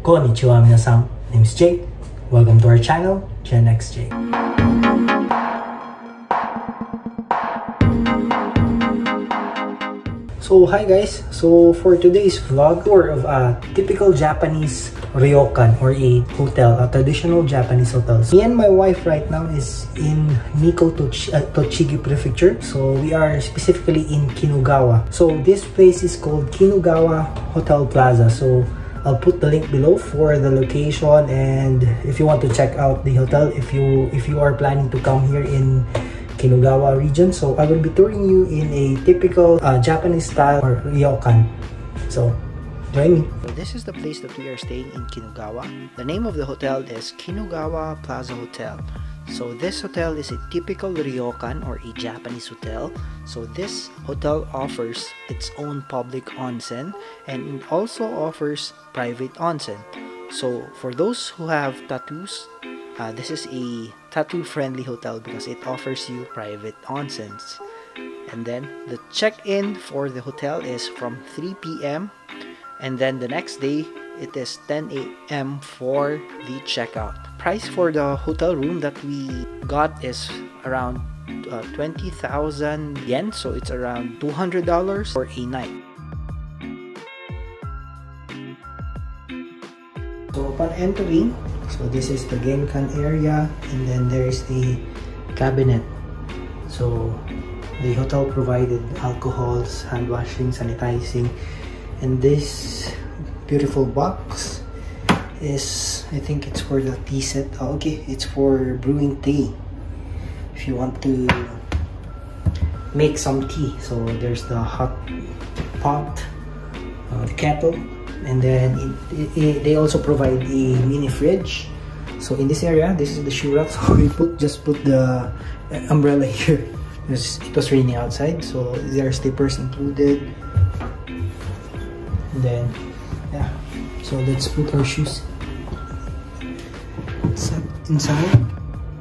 Konnichiwa minasan, my name is Jake. Welcome to our channel, Gen X Jake. So hi guys, so for today's vlog, tour of a typical Japanese Ryokan or a hotel, a traditional Japanese hotel. Me and my wife right now is in Nikko, Tochigi Prefecture. So we are specifically in KINUGAWA. So this place is called KINUGAWA Hotel Plaza. So I'll put the link below for the location, and if you want to check out the hotel, if you are planning to come here in KINUGAWA region. So I will be touring you in a typical Japanese style or ryokan. So join me. So this is the place that we are staying in KINUGAWA. The name of the hotel is KINUGAWA PLAZA Hotel. So this hotel is a typical ryokan or a Japanese hotel. So this hotel offers its own public onsen, and it also offers private onsen. So for those who have tattoos, this is a tattoo-friendly hotel because it offers you private onsens. And then the check-in for the hotel is from 3 p.m. and then the next day it is 10 a.m. for the checkout. Price for the hotel room that we got is around 20,000 yen, so it's around $200 for a night. So upon entering, so this is the Genkan area, and then there is the cabinet. So the hotel provided alcohols, hand washing, sanitizing, and this beautiful box is, I think it's for the tea set. Oh, okay, it's for brewing tea if you want to make some tea. So there's the hot pot, the kettle, and then they also provide a mini fridge. So in this area, this is the shoe rack. So we just put the umbrella here because it was raining outside. So there are slippers included. And then yeah, so let's put our shoes inside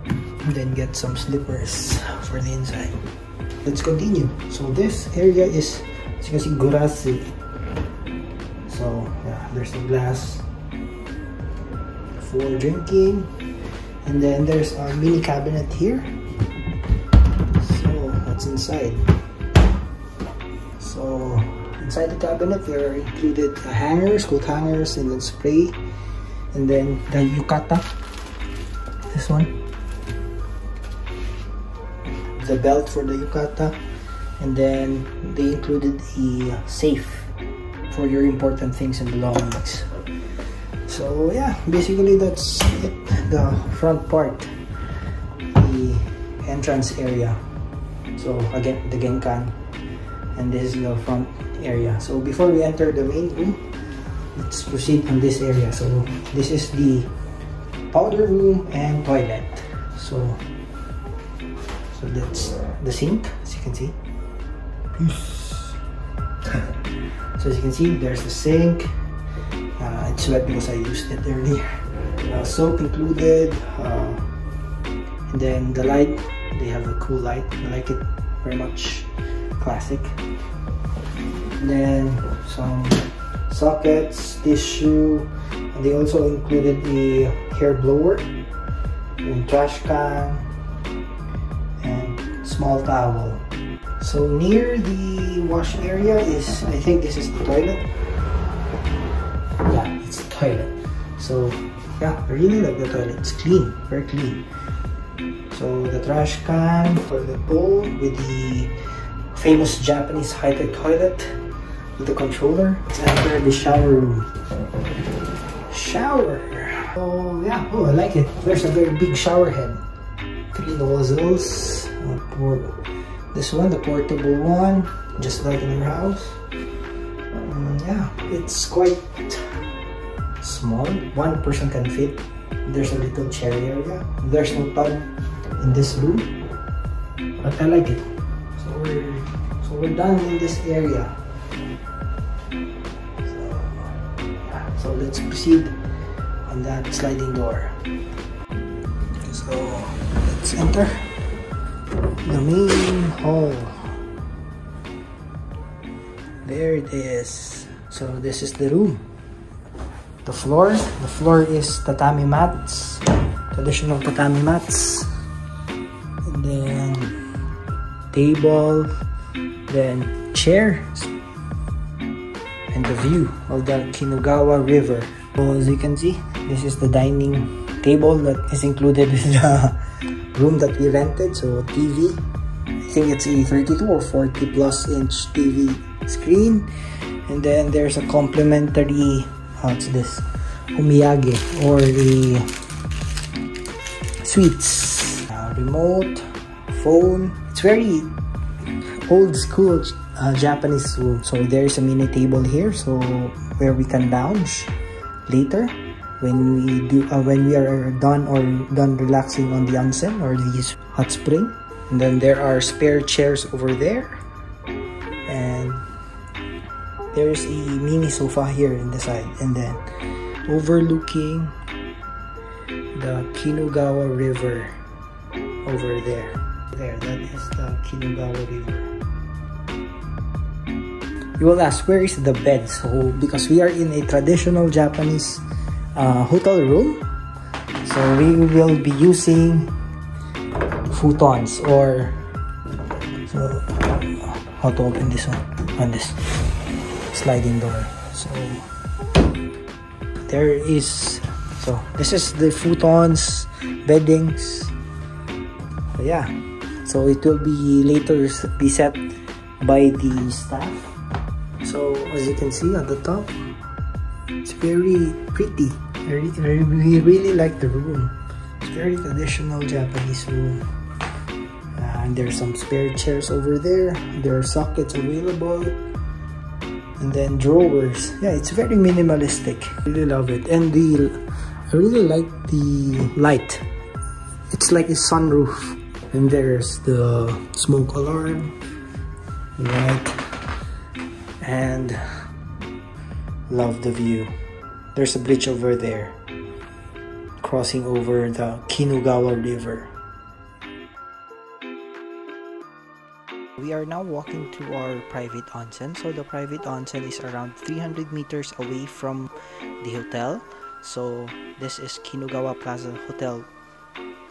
and then get some slippers for the inside. Let's continue. So this area is, as you can see, gurase. So yeah, there's a glass for drinking, and then there's a mini cabinet here. So what's inside? So inside the cabinet there are included hangers, coat hangers, and then spray, and then the yukata, this one, the belt for the yukata, and then they included a safe for your important things and belongings. So yeah, basically that's it, the front part, the entrance area. So again, the Genkan, and this is the front area. So before we enter the main room, let's proceed on this area. So this is the powder room and toilet. So that's the sink, as you can see. So as you can see, there's the sink. It's wet because I used it earlier. Soap included, and then the light, they have a cool light. I like it very much, classic. And then some sockets, tissue, and they also included a hair blower, and trash can, and small towel. So near the wash area is, I think this is the toilet. Yeah, it's the toilet. So yeah, I really like the toilet. It's clean, very clean. So the trash can for the bowl with the famous Japanese high-tech toilet with the controller. Let's enter the shower room. Shower. Oh yeah, oh I like it. There's a very big shower head. 3 nozzles. This one, the portable one, just like in your house. Yeah, it's quite small. 1 person can fit. There's a little chair area. There's no tub in this room, but I like it. So we're done in this area. So let's proceed on that sliding door. So let's enter the main hall. There it is. So this is the room. The floor is tatami mats, traditional tatami mats, and then table, then chairs, and the view of the Kinugawa River. So as you can see, this is the dining table that is included in the room that we rented. So TV, I think it's a 32 or 40 plus inch TV screen, and then there's a complimentary, what's this, omiyage or a sweets, remote, phone. It's very old school Japanese room. So there's a mini table here, so where we can lounge later when we are done relaxing on the onsen or the hot spring. And then there are spare chairs over there, and there's a mini sofa here in the side, and then overlooking the Kinugawa River over there. That is the Kinugawa River. You will ask, where is the bed? So because we are in a traditional Japanese hotel room, so we will be using futons, or so how to open this one on this sliding door. So there is, so this is the futons beddings. So yeah, so it will be later be set by the staff. So as you can see at the top, it's very pretty. We really like the room. It's very traditional Japanese room. And there's some spare chairs over there. There are sockets available, and then drawers. Yeah, it's very minimalistic. Really love it. And I really like the light. It's like a sunroof. And there's the smoke alarm, right? And love the view. There's a bridge over there crossing over the Kinugawa River. We are now walking to our private onsen. So the private onsen is around 300 meters away from the hotel. So this is Kinugawa Plaza Hotel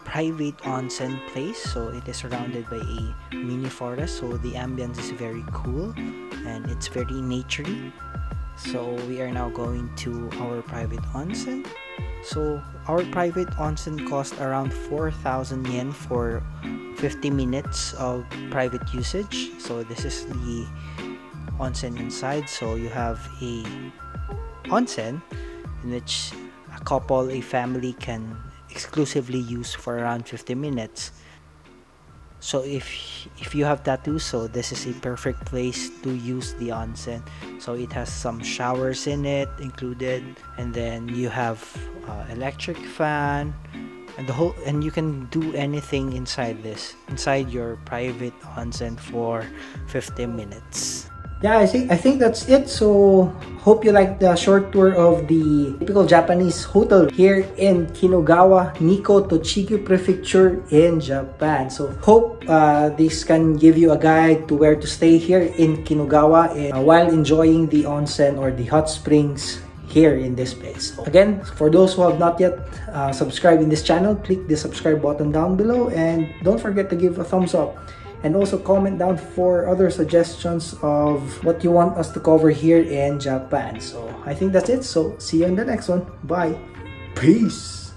private onsen place. So it is surrounded by a mini forest, so the ambience is very cool and it's very naturey. So we are now going to our private onsen. So our private onsen cost around 4,000 yen for 50 minutes of private usage. So this is the onsen inside. So you have a onsen in which a couple, a family can exclusively use for around 50 minutes. So if you have tattoos, so this is a perfect place to use the onsen. So it has some showers in it included, and then you have electric fan, and you can do anything inside your private onsen for 50 minutes. Yeah, I think that's it. So hope you liked the short tour of the typical Japanese hotel here in Kinugawa, Nikko, Tochigi Prefecture in Japan. So hope this can give you a guide to where to stay here in Kinugawa while enjoying the onsen or the hot springs here in this place. So again, for those who have not yet subscribed in this channel, click the subscribe button down below, and don't forget to give a thumbs up. And also comment down for other suggestions of what you want us to cover here in Japan. So I think that's it. So see you in the next one. Bye. Peace.